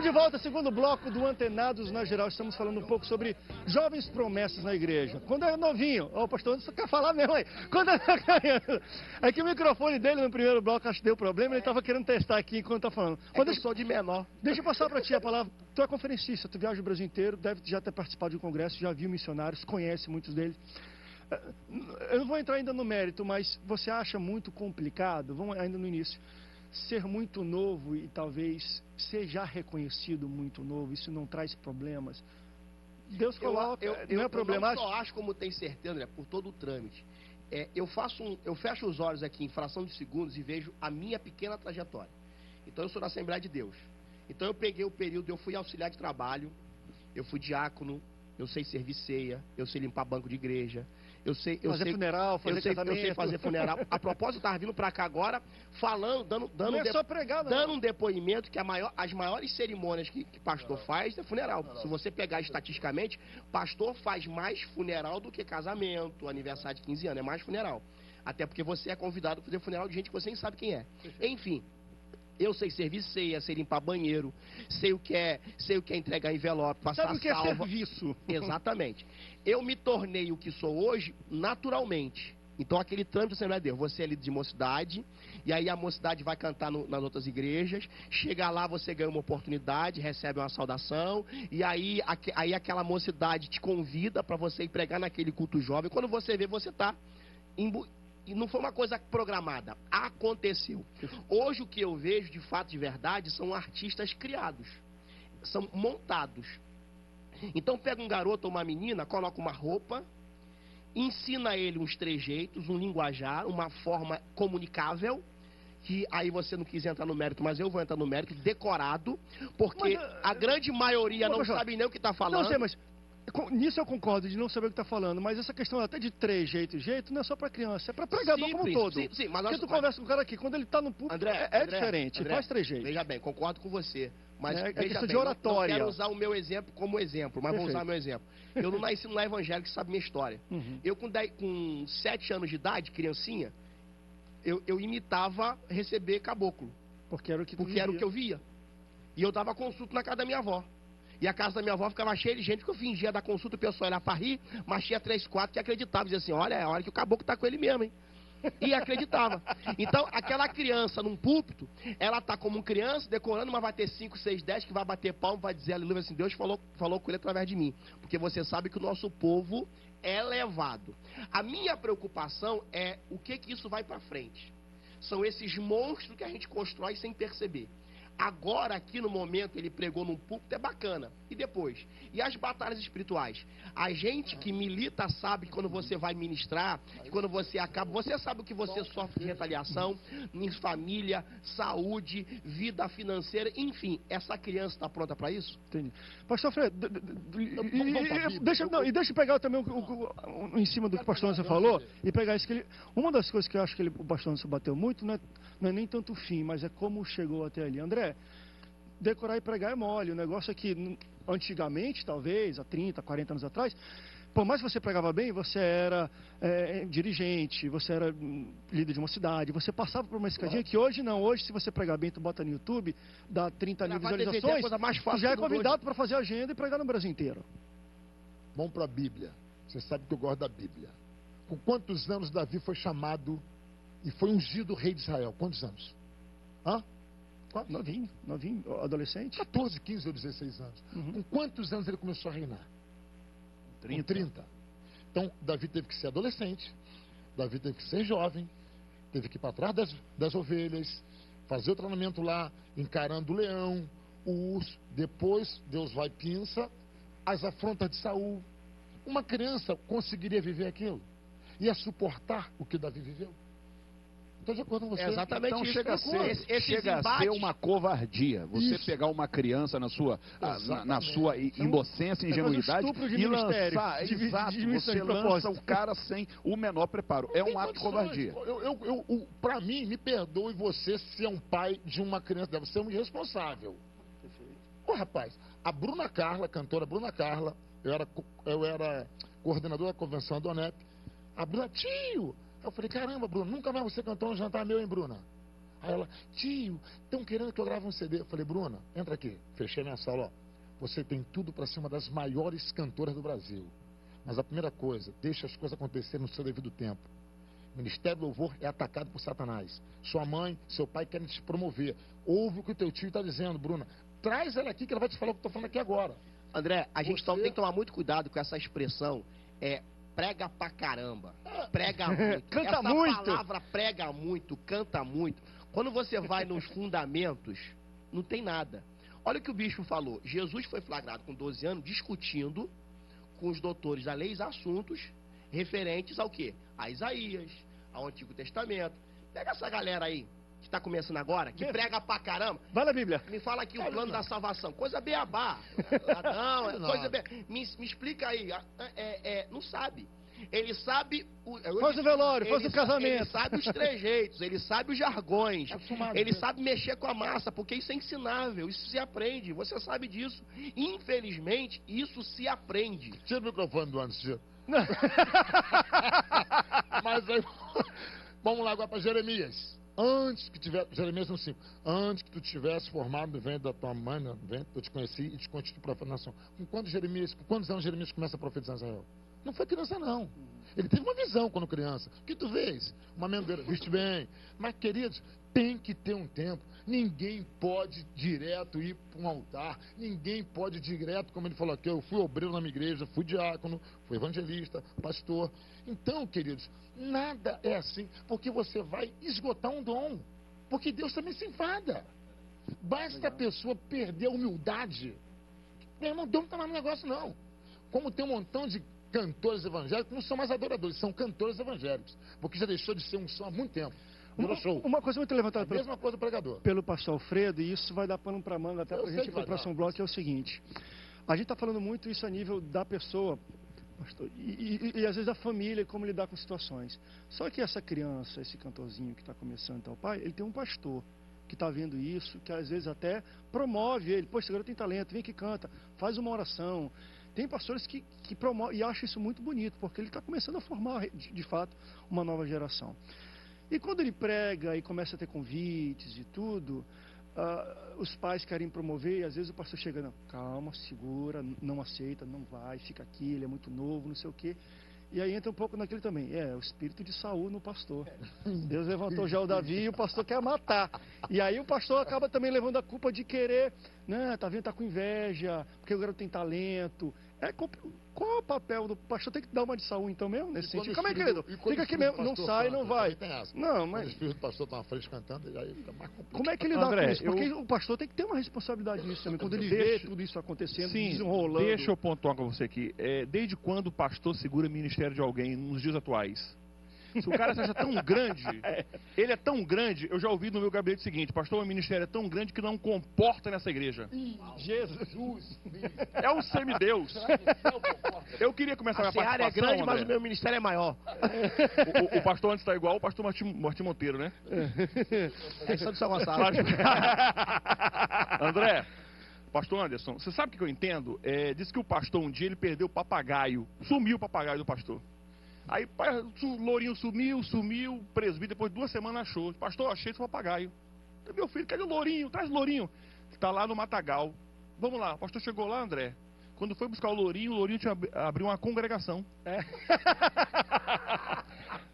de volta, segundo bloco do Antenados na Geral. Estamos falando um pouco sobre jovens promessas na igreja. Quando é novinho, o pastor só quer falar mesmo aí. Quando é que o microfone dele no primeiro bloco acho que deu problema, ele estava querendo testar aqui enquanto tá falando. Quando eu sou de menor. Deixa eu passar para ti a palavra. Tu é conferencista, tu viaja o Brasil inteiro, deve já ter participado de um congresso, já viu missionários, conhece muitos deles. Eu não vou entrar ainda no mérito, mas você acha muito complicado, vamos ainda no início, ser muito novo e talvez ser já reconhecido muito novo, isso não traz problemas? Deus coloca, não é problemático? Eu não só acho como tem certeza, né, por todo o trâmite. Eu fecho os olhos aqui em fração de segundos e vejo a minha pequena trajetória. Então eu sou da Assembleia de Deus. Então eu peguei o período, eu fui auxiliar de trabalho, eu fui diácono, eu sei servir ceia, eu sei limpar banco de igreja, eu sei funeral, fazer casamento. Eu sei fazer funeral. A propósito, eu estava vindo para cá agora, falando, dando é só pregar, dando um depoimento que as maiores cerimônias que pastor faz é funeral. Se você pegar estatisticamente, pastor faz mais funeral do que casamento, aniversário de 15 anos, é mais funeral. Até porque você é convidado a fazer funeral de gente que você nem sabe quem é. Enfim. Eu sei servir ceia, sei limpar banheiro, sei o que é entregar envelope, passar salva. Sabe o que é serviço? Exatamente. Eu me tornei o que sou hoje naturalmente. Então aquele trâmite da Assembleia de Deus, você é líder de mocidade, e aí a mocidade vai cantar nas outras igrejas, chega lá, você ganha uma oportunidade, recebe uma saudação, e aí aquela mocidade te convida para você ir pregar naquele culto jovem. Quando você vê, você está e não foi uma coisa programada, aconteceu. Hoje o que eu vejo, de fato, de verdade, são artistas criados, são montados. Então pega um garoto ou uma menina, coloca uma roupa, ensina ele uns trejeitos, um linguajar, uma forma comunicável, que aí você não quis entrar no mérito, mas eu vou entrar no mérito, decorado, porque a grande maioria não sabe nem o que está falando. Não sei, mas nisso eu concordo, de não saber o que está falando, mas essa questão até de trejeito e jeito não é só para criança, é para pregador como um todo. Sim, mas porque tu conversa com o cara aqui, quando ele está no público, André, diferente, André, faz trejeito. Veja bem, concordo com você, mas é veja questão bem, de oratória. não quero usar o meu exemplo como exemplo, mas vou usar o meu exemplo. Eu não nasci no lar evangélico, que sabe minha história. Eu com 7 anos de idade, criancinha, eu imitava receber caboclo. Porque era o que eu via. E eu dava consulta na casa da minha avó. E a casa da minha avó ficava cheia de gente que eu fingia dar consulta, o pessoal era para rir, mas tinha 3, 4 que acreditavam. Dizia assim, olha, é a hora que o caboclo está com ele mesmo, hein? E acreditava. Então, aquela criança num púlpito, ela tá como criança, decorando, mas vai ter 5, 6, 10 que vai bater palmo, vai dizer, aleluia, assim, Deus falou com ele através de mim. Porque você sabe que o nosso povo é levado. A minha preocupação é o que isso vai para frente. São esses monstros que a gente constrói sem perceber. Agora, aqui no momento, ele pregou num púlpito, é bacana. E depois? E as batalhas espirituais? A gente que milita sabe que quando você vai ministrar, que quando você acaba, você sabe o que você sofre de retaliação em família, saúde, vida financeira, enfim. Essa criança está pronta para isso? Entendi. Pastor Fred, deixa eu pegar também em cima do que o pastor Anderson falou, e pegar isso que ele... Uma das coisas que eu acho que o pastor Anderson bateu muito, não é nem tanto o fim, mas é como chegou até ali. André, decorar e pregar é mole. O negócio é que, antigamente, talvez, há 30, 40 anos atrás, por mais que você pregava bem, você era dirigente, você era líder de uma cidade, você passava por uma escadinha que hoje não. Hoje, se você pregar bem, tu bota no YouTube, dá 30 mil visualizações, tu já é convidado para fazer agenda e pregar no Brasil inteiro. Vamos para a Bíblia. Você sabe que eu gosto da Bíblia. Com quantos anos Davi foi chamado e foi ungido rei de Israel? Quantos anos? Novinho, adolescente. 14, 15 ou 16 anos. Com quantos anos ele começou a reinar? 30. Com 30. Então, Davi teve que ser adolescente, Davi teve que ser jovem, teve que ir para trás das ovelhas, fazer o treinamento lá, encarando o leão, o urso. Depois, Deus vai e pinça as afrontas de Saul. Uma criança conseguiria viver aquilo? Ia suportar o que Davi viveu? Estou de acordo com você. Exatamente então isso. Chega a ser uma covardia. Você pegar uma criança na sua inocência, ingenuidade e lançar. Você lança o cara sem o menor preparo. É um ato de covardia. Para mim, me perdoe você ser um pai de uma criança. Deve ser um irresponsável. Rapaz, a Bruna Carla, cantora Bruna Carla, eu era coordenador da convenção do ONEP. A Bruna, tio! Eu falei, caramba, Bruna, nunca mais você cantou um jantar meu, hein, Bruna? Aí ela, tio, estão querendo que eu grave um CD. Eu falei, Bruna, entra aqui. Fechei minha sala, ó. Você tem tudo para ser uma das maiores cantoras do Brasil. Mas a primeira coisa, deixa as coisas acontecerem no seu devido tempo. O Ministério do Louvor é atacado por Satanás. Sua mãe, seu pai querem te promover. Ouve o que o teu tio está dizendo, Bruna. Traz ela aqui que ela vai te falar o que eu estou falando aqui agora. André, a gente tem que tomar muito cuidado com essa expressão. Prega pra caramba. Prega muito. Canta essa muito. palavra prega muito, canta muito. Quando você vai nos fundamentos, não tem nada. Olha o que o bispo falou. Jesus foi flagrado com 12 anos discutindo com os doutores da lei os assuntos referentes ao quê? A Isaías, ao Antigo Testamento. Pega essa galera aí, que está começando agora, que prega pra caramba. Vai na Bíblia. Me fala aqui o plano da salvação. Coisa beabá. Não, coisa beabá. Me explica aí. Não sabe. Ele sabe... Faz o velório, faz o casamento. Ele sabe os trejeitos, ele sabe os jargões. Ele sabe mexer com a massa, porque isso é ensinável, isso se aprende. Você sabe disso. Infelizmente, isso se aprende. Tira o microfone do Anderson, tira. Mas aí, vamos lá agora para Jeremias. Antes que tivesse, Jeremias 1:5, antes que tu tivesse formado no ventre da tua mãe, no ventre, eu te conheci e te constituí profeta da nação. Com quantos anos Jeremias começa a profetizar em Israel? Não foi criança, não. Ele teve uma visão quando criança. O que tu vês? Uma mendeira, viste bem. Mas, queridos, tem que ter um tempo. Ninguém pode direto ir para um altar. Ninguém pode direto, como ele falou aqui, eu fui obreiro na minha igreja, fui diácono, fui evangelista, pastor. Então, queridos, nada é assim, porque você vai esgotar um dom. Porque Deus também se enfada. Basta a pessoa perder a humildade. Meu irmão, Deus não está mais no negócio, não. Como tem um montão de cantores evangélicos, não são mais adoradores, são cantores evangélicos. Porque já deixou de ser um som há muito tempo. Uma coisa muito levantada mesma coisa do pregador. Pelo pastor Alfredo, e isso vai dar pano para manga até para a gente ir para o próximo bloco, que é o seguinte. A gente está falando muito isso a nível da pessoa, pastor, e às vezes da família, como lidar com situações. Só que essa criança, esse cantorzinho que está começando, tal pai, ele tem um pastor que está vendo isso, que às vezes até promove ele. Pô, esse garoto tem talento, vem que canta, faz uma oração. Tem pastores que promovem, e acho isso muito bonito, porque ele está começando a formar, de fato, uma nova geração. E quando ele prega e começa a ter convites e tudo, os pais querem promover, e às vezes o pastor chega, não, calma, segura, não aceita, não vai, fica aqui, ele é muito novo, não sei o quê. E aí entra um pouco naquele também, o espírito de Saul no pastor. Deus levantou já o Davi e o pastor quer matar. E aí o pastor acaba também levando a culpa de querer, né, tá vendo, tá com inveja, porque o garoto tem talento. Qual é o papel do pastor? Tem que dar uma de Saul então mesmo, nesse sentido? Calma aí, querido, fica aqui mesmo, não sai, não vai. Não, mas... Quando o espírito do pastor está na frente cantando, aí fica mais complicado. Como é que ele dá com isso? Porque o pastor tem que ter uma responsabilidade nisso também, quando ele vê tudo isso acontecendo, desenrolando. Deixa eu pontuar com você aqui. Desde quando o pastor segura o ministério de alguém nos dias atuais? Se o cara se acha tão grande, ele é tão grande, eu já ouvi no meu gabinete o seguinte, pastor, o ministério é tão grande que não comporta nessa igreja. Jesus! É um semideus. Eu queria começar a minha participação, é grande, André. mas o meu ministério é maior. O pastor antes está igual o pastor Martim Monteiro, né? É só do São Gonçalo. André, pastor Anderson, você sabe o que eu entendo? Diz que o pastor um dia ele perdeu o papagaio. Sumiu o papagaio do pastor. Aí o lourinho sumiu, o presbítero depois de 2 semanas achou. Pastor, achei esse papagaio. Meu filho, cadê o lourinho? Traz o lourinho. Está lá no matagal. Vamos lá, o pastor chegou lá, André. Quando foi buscar o lourinho tinha abriu uma congregação.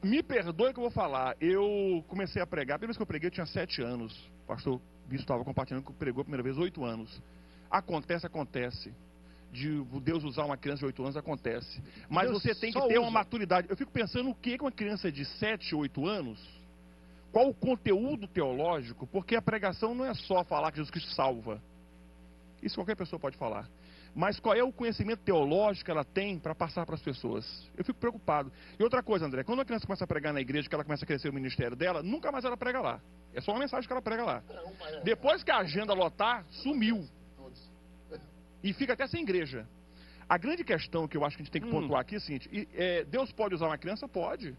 Me perdoe que eu vou falar. Eu comecei a pregar, a primeira vez que eu preguei eu tinha 7 anos. O pastor Bispo estava compartilhando que pregou a primeira vez 8 anos. Acontece. De Deus usar uma criança de 8 anos, acontece. Mas Deus você tem que ter uma maturidade. Eu fico pensando o que uma criança de 7, 8 anos, qual o conteúdo teológico, porque a pregação não é só falar que Jesus Cristo salva. Isso qualquer pessoa pode falar. Mas qual é o conhecimento teológico que ela tem para passar para as pessoas? Eu fico preocupado. E outra coisa, André, quando a criança começa a pregar na igreja, que ela começa a crescer o ministério dela, nunca mais ela prega lá. É só uma mensagem que ela prega lá. Depois que a agenda lotar, sumiu. E fica até sem igreja. A grande questão que eu acho que a gente tem que pontuar aqui é a seguinte: Deus pode usar uma criança? Pode.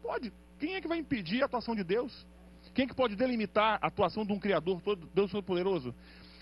Pode. Quem é que vai impedir a atuação de Deus? Quem é que pode delimitar a atuação de um Criador, Deus Todo-Poderoso?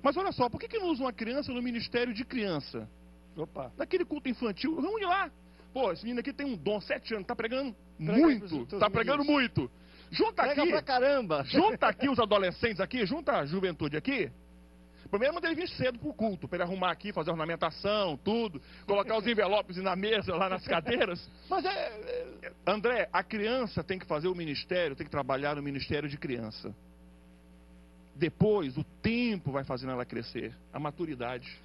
Mas olha só, por que não usa uma criança no ministério de criança? Opa. Naquele culto infantil, vamos ir lá. Pô, esse menino aqui tem um dom, 7 anos, está pregando muito. Está pregando muito. Junta Pega aqui. pra caramba. Junta aqui os adolescentes aqui, junta a juventude aqui. Primeiro manda ele vir cedo pro culto, para ele arrumar aqui, fazer ornamentação, tudo, colocar os envelopes na mesa, lá nas cadeiras. Mas André, a criança tem que fazer o ministério, tem que trabalhar no ministério de criança. Depois, o tempo vai fazendo ela crescer, a maturidade.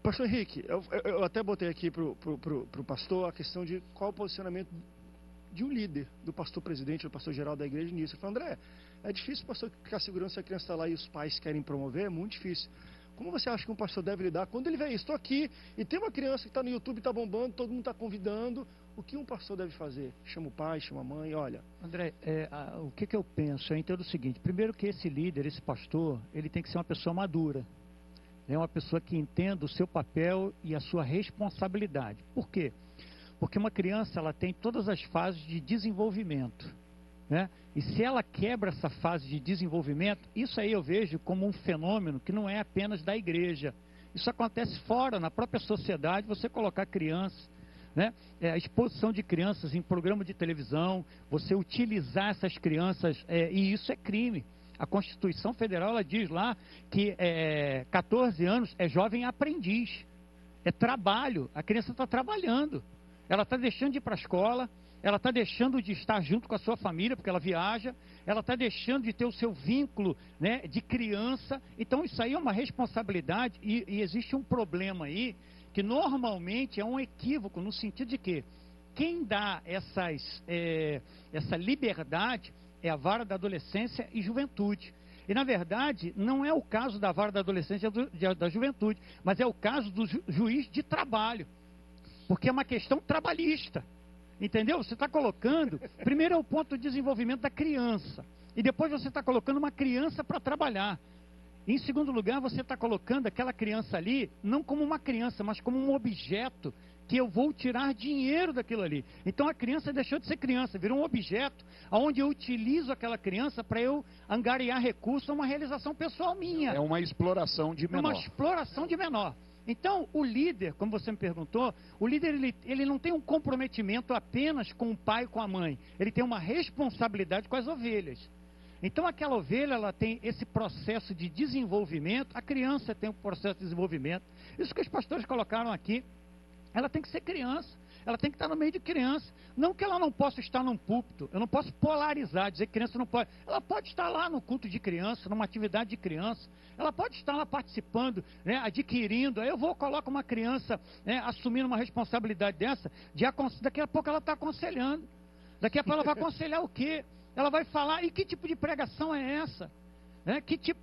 Pastor Henrique, eu até botei aqui pro pastor a questão de qual o posicionamento de um líder, do pastor presidente, do pastor geral da igreja nisso. Ele falou, André, é difícil o pastor ficar segurando se a criança está lá e os pais querem promover, é muito difícil. Como você acha que um pastor deve lidar quando ele vê isso? Estou aqui e tem uma criança que está no YouTube, está bombando, todo mundo está convidando. O que um pastor deve fazer? Chama o pai, chama a mãe, olha. André, o que eu penso? Eu entendo o seguinte, primeiro que esse líder, esse pastor, ele tem que ser uma pessoa madura. É uma pessoa que entenda o seu papel e a sua responsabilidade. Por quê? Porque uma criança, ela tem todas as fases de desenvolvimento, né? E se ela quebra essa fase de desenvolvimento, isso aí eu vejo como um fenômeno que não é apenas da igreja. Isso acontece fora, na própria sociedade, você colocar crianças, né? A exposição de crianças em programa de televisão, você utilizar essas crianças, e isso é crime. A Constituição Federal, ela diz lá que 14 anos é jovem aprendiz, é trabalho, a criança está trabalhando. Ela está deixando de ir para a escola, ela está deixando de estar junto com a sua família, porque ela viaja, ela está deixando de ter o seu vínculo, né, de criança. Então isso aí é uma responsabilidade e existe um problema aí, que normalmente é um equívoco, no sentido de que quem dá essa liberdade é a vara da adolescência e juventude. E na verdade não é o caso da vara da adolescência e da juventude, mas é o caso do juiz de trabalho. Porque é uma questão trabalhista, entendeu? Você está colocando, primeiro é o ponto de desenvolvimento da criança, e depois você está colocando uma criança para trabalhar. Em segundo lugar, você está colocando aquela criança ali, não como uma criança, mas como um objeto, que eu vou tirar dinheiro daquilo ali. Então a criança deixou de ser criança, virou um objeto, onde eu utilizo aquela criança para eu angariar recursos, uma realização pessoal minha. É uma exploração de menor. Uma exploração de menor. Então, o líder, como você me perguntou, o líder ele não tem um comprometimento apenas com o pai e com a mãe. Ele tem uma responsabilidade com as ovelhas. Então, aquela ovelha, ela tem esse processo de desenvolvimento, a criança tem um processo de desenvolvimento. Isso que os pastores colocaram aqui, ela tem que ser criança. Ela tem que estar no meio de criança. Não que ela não possa estar num púlpito. Eu não posso polarizar, dizer que criança não pode. Ela pode estar lá no culto de criança, numa atividade de criança. Ela pode estar lá participando, né, adquirindo. Aí eu coloco uma criança, né, assumindo uma responsabilidade dessa. Daqui a pouco ela está aconselhando. Daqui a pouco ela vai aconselhar o quê? Ela vai falar, e que tipo de pregação é essa?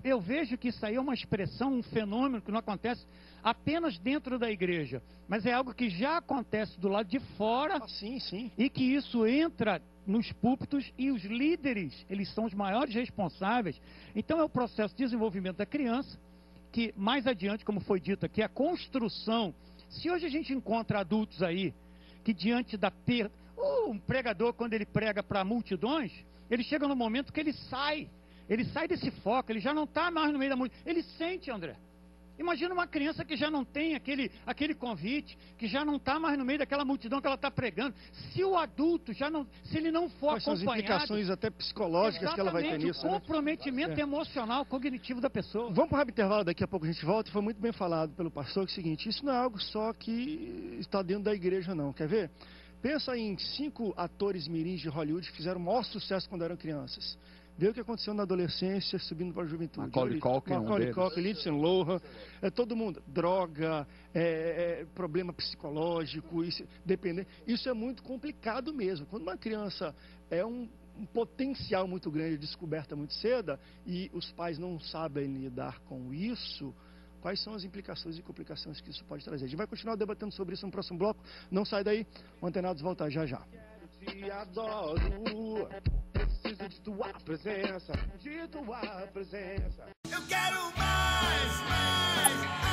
Eu vejo que isso aí é uma expressão, um fenômeno que não acontece apenas dentro da igreja, mas é algo que já acontece do lado de fora. Sim, sim. E que isso entra nos púlpitos e os líderes, eles são os maiores responsáveis. Então é o processo de desenvolvimento da criança, que mais adiante, como foi dito aqui, a construção. Se hoje a gente encontra adultos aí, que diante da perda, um pregador quando ele prega para multidões, ele chega no momento que ele sai desse foco, ele já não está mais no meio da multidão, ele sente, André. Imagina uma criança que já não tem aquele convite, que já não está mais no meio daquela multidão que ela está pregando. Se o adulto se ele não for acompanhado... Quais são as implicações até psicológicas que ela vai ter nisso, o comprometimento emocional, cognitivo da pessoa. Vamos para o rápido intervalo, daqui a pouco a gente volta. E foi muito bem falado pelo pastor que é o seguinte, isso não é algo só que está dentro da igreja não, quer ver? Pensa em 5 atores mirins de Hollywood que fizeram o maior sucesso quando eram crianças. Vê o que aconteceu na adolescência, subindo para a juventude. Macaulay Culkin, Lindsay Lohan, todo mundo. Droga, problema psicológico, dependente. Isso é muito complicado mesmo. Quando uma criança é um potencial muito grande, descoberta muito cedo, e os pais não sabem lidar com isso, quais são as implicações e complicações que isso pode trazer? A gente vai continuar debatendo sobre isso no próximo bloco. Não sai daí, o Antenados volta já já. Te adoro, preciso de tua presença, de tua presença. Eu quero mais, mais, mais.